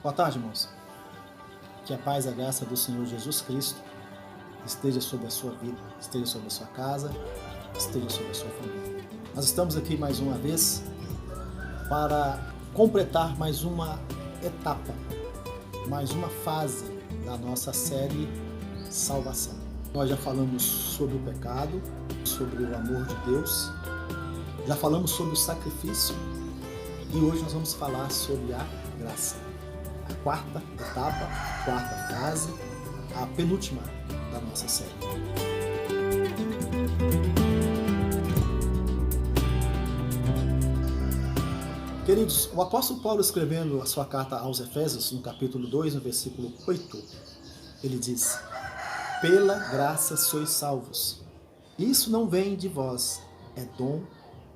Boa tarde, irmãos. Que a paz e a graça do Senhor Jesus Cristo esteja sobre a sua vida, esteja sobre a sua casa, esteja sobre a sua família. Nós estamos aqui mais uma vez para completar mais uma etapa, mais uma fase da nossa série Salvação. Nós já falamos sobre o pecado, sobre o amor de Deus, já falamos sobre o sacrifício e hoje nós vamos falar sobre a graça. A quarta etapa, a quarta fase, a penúltima da nossa série. Queridos, o apóstolo Paulo, escrevendo a sua carta aos Efésios, no capítulo 2, no versículo 8, ele diz: pela graça sois salvos. Isso não vem de vós, é dom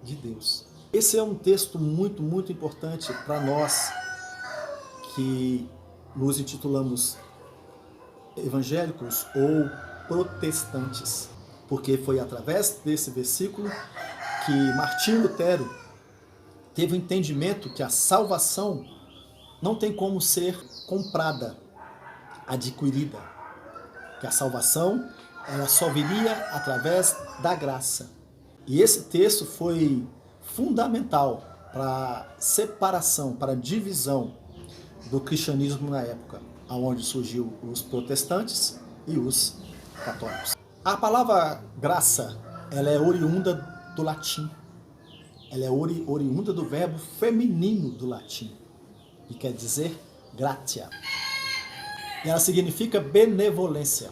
de Deus. Esse é um texto muito importante para nós que nos intitulamos evangélicos ou protestantes, porque foi através desse versículo que Martinho Lutero teve o entendimento que a salvação não tem como ser comprada, adquirida, que a salvação ela só viria através da graça. E esse texto foi fundamental para a separação, para a divisão do cristianismo na época, onde surgiu os protestantes e os católicos. A palavra graça, ela é oriunda do latim. Ela é oriunda do verbo feminino do latim, que quer dizer gratia. E ela significa benevolência,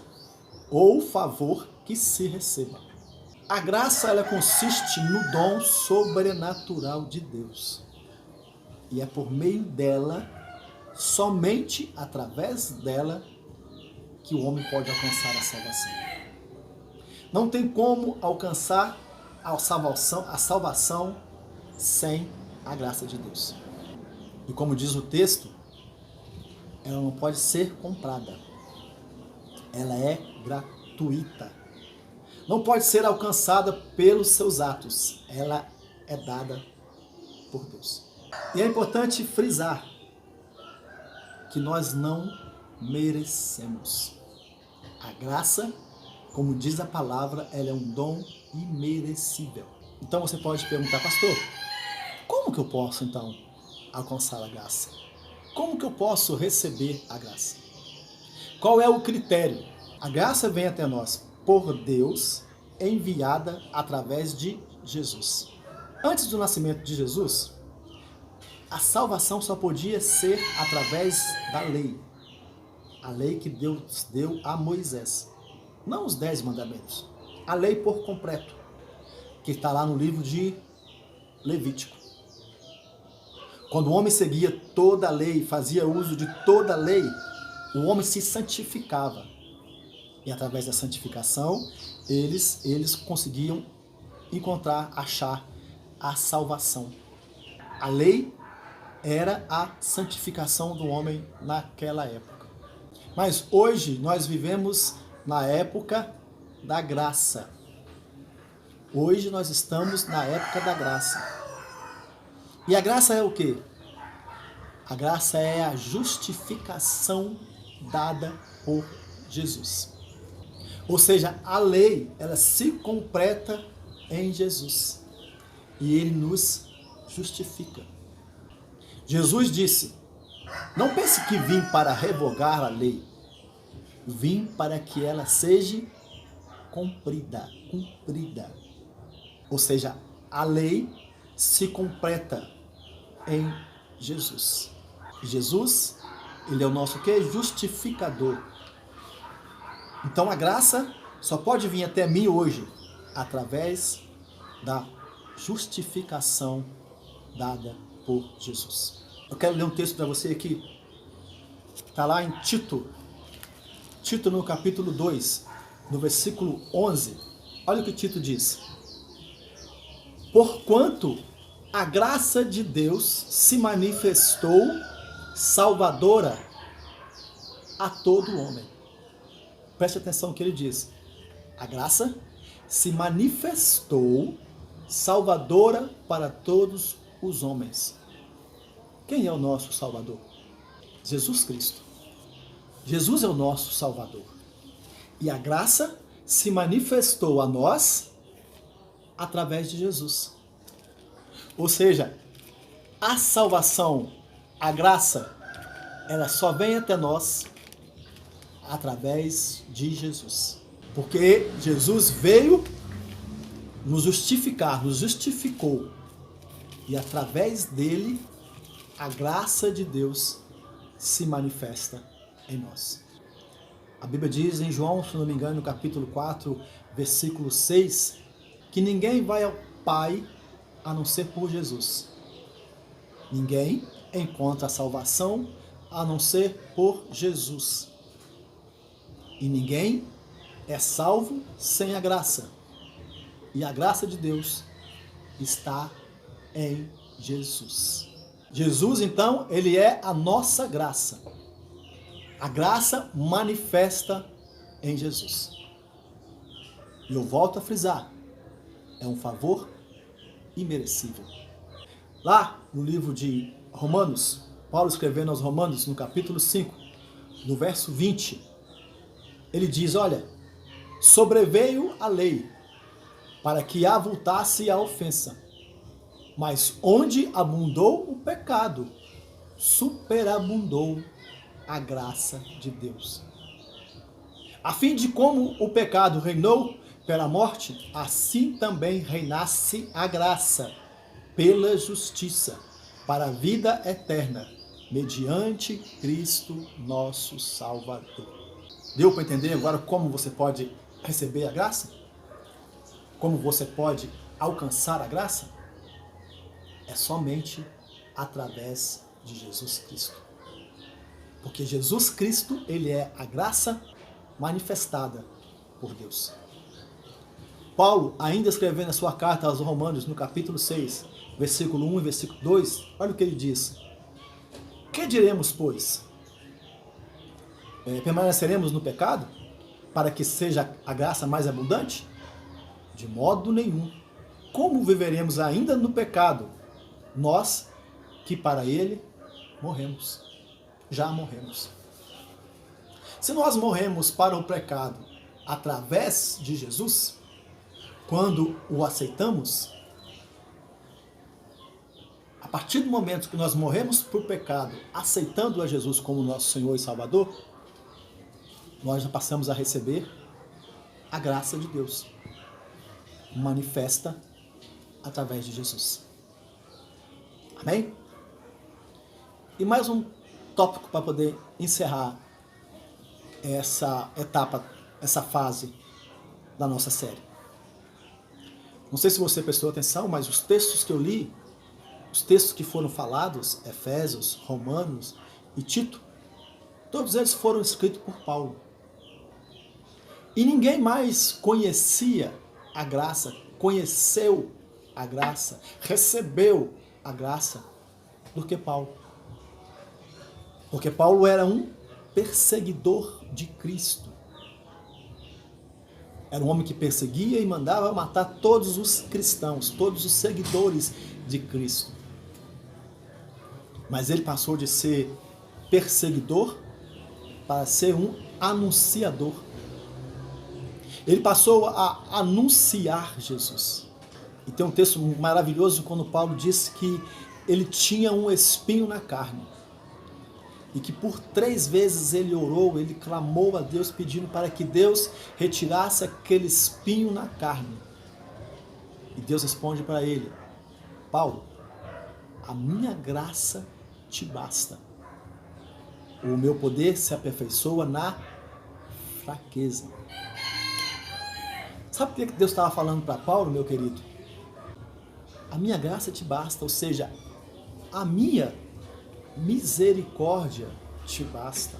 ou favor que se receba. A graça, ela consiste no dom sobrenatural de Deus. E é por meio dela, somente através dela, que o homem pode alcançar a salvação. Não tem como alcançar a salvação sem a graça de Deus. E como diz o texto, ela não pode ser comprada. Ela é gratuita. Não pode ser alcançada pelos seus atos. Ela é dada por Deus. E é importante frisar que nós não merecemos. A graça, como diz a palavra, ela é um dom imerecível. Então você pode perguntar: pastor, como que eu posso então alcançar a graça? Como que eu posso receber a graça? Qual é o critério? A graça vem até nós por Deus, enviada através de Jesus. Antes do nascimento de Jesus, a salvação só podia ser através da lei. A lei que Deus deu a Moisés. Não os 10 mandamentos. A lei por completo, que está lá no livro de Levítico. Quando o homem seguia toda a lei, fazia uso de toda a lei, o homem se santificava. E através da santificação, eles conseguiam achar a salvação. A lei era a santificação do homem naquela época. Mas hoje nós vivemos na época da graça. Hoje nós estamos na época da graça. E a graça é o quê? A graça é a justificação dada por Jesus. Ou seja, a lei, ela se completa em Jesus. E ele nos justifica. Jesus disse: não pense que vim para revogar a lei. Vim para que ela seja cumprida. Ou seja, a lei se completa em Jesus. Jesus, ele é o nosso quê? Justificador. Então a graça só pode vir até mim hoje através da justificação dada por Jesus. Eu quero ler um texto para você aqui. Está lá em Tito no capítulo 2, no versículo 11. Olha o que Tito diz: porquanto a graça de Deus se manifestou salvadora a todo homem. Preste atenção no que ele diz. A graça se manifestou salvadora para todos os homens. Quem é o nosso Salvador? Jesus Cristo. Jesus é o nosso Salvador. E a graça se manifestou a nós através de Jesus. Ou seja, a salvação, a graça, ela só vem até nós através de Jesus. Porque Jesus veio nos justificar, nos justificou. E através dele, a graça de Deus se manifesta em nós. A Bíblia diz em João, se não me engano, no capítulo 4, versículo 6, que ninguém vai ao Pai a não ser por Jesus. Ninguém encontra a salvação a não ser por Jesus. E ninguém é salvo sem a graça. E a graça de Deus está em Jesus. Jesus, então, ele é a nossa graça. A graça manifesta em Jesus. E eu volto a frisar, é um favor imerecível. Lá no livro de Romanos, Paulo escrevendo aos Romanos, no capítulo 5, no verso 20, ele diz, olha, sobreveio a lei para que avultasse a ofensa, mas onde abundou o pecado, superabundou a graça de Deus. A fim de como o pecado reinou pela morte, assim também reinasse a graça pela justiça para a vida eterna, mediante Cristo nosso Salvador. Deu para entender agora como você pode receber a graça? Como você pode alcançar a graça? É somente através de Jesus Cristo. Porque Jesus Cristo, ele é a graça manifestada por Deus. Paulo, ainda escrevendo a sua carta aos Romanos, no capítulo 6, versículo 1 e versículo 2, olha o que ele diz. Que diremos, pois? Permaneceremos no pecado para que seja a graça mais abundante? De modo nenhum. Como viveremos ainda no pecado, nós que para ele morremos? Já morremos. Se nós morremos para o pecado através de Jesus, quando o aceitamos, a partir do momento que nós morremos para o pecado, aceitando a Jesus como nosso Senhor e Salvador, nós já passamos a receber a graça de Deus, manifesta através de Jesus. Amém? E mais um tópico para poder encerrar essa etapa, essa fase da nossa série. Não sei se você prestou atenção, mas os textos que eu li, os textos que foram falados, Efésios, Romanos e Tito, todos eles foram escritos por Paulo. E ninguém mais conhecia a graça, conheceu a graça, recebeu a graça do que Paulo. Porque Paulo era um perseguidor de Cristo. Era um homem que perseguia e mandava matar todos os cristãos, todos os seguidores de Cristo. Mas ele passou de ser perseguidor para ser um anunciador. Ele passou a anunciar Jesus. E tem um texto maravilhoso quando Paulo disse que ele tinha um espinho na carne. E que por 3 vezes ele orou, ele clamou a Deus pedindo para que Deus retirasse aquele espinho na carne. E Deus responde para ele, Paulo, a minha graça te basta. O meu poder se aperfeiçoa na fraqueza. Sabe o que Deus estava falando para Paulo, meu querido? A minha graça te basta, ou seja, a minha misericórdia te basta.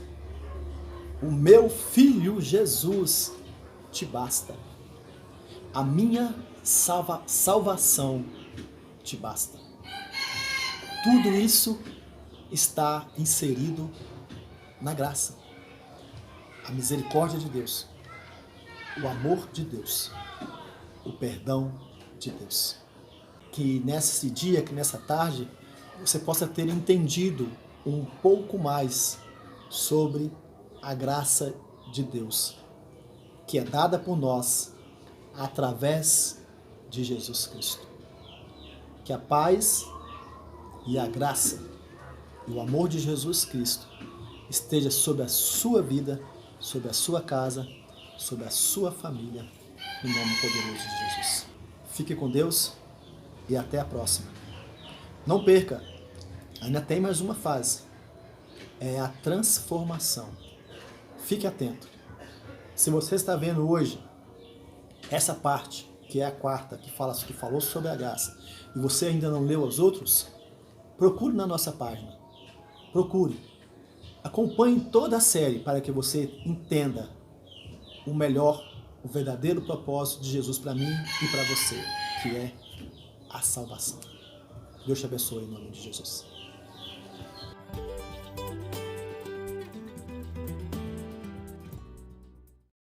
O meu filho Jesus te basta. A minha salvação te basta. Tudo isso está inserido na graça. A misericórdia de Deus, o amor de Deus, o perdão de Deus. Que nesse dia, que nessa tarde, você possa ter entendido um pouco mais sobre a graça de Deus, que é dada por nós através de Jesus Cristo. Que a paz e a graça e o amor de Jesus Cristo esteja sobre a sua vida, sobre a sua casa, sobre a sua família, em nome poderoso de Jesus. Fique com Deus e até a próxima. Não perca, ainda tem mais uma fase, é a transformação. Fique atento. Se você está vendo hoje essa parte, que é a quarta, que falou sobre a graça, e você ainda não leu os outros, procure na nossa página. Procure. Acompanhe toda a série para que você entenda o melhor, o verdadeiro propósito de Jesus para mim e para você, que é a salvação. Deus te abençoe em nome de Jesus.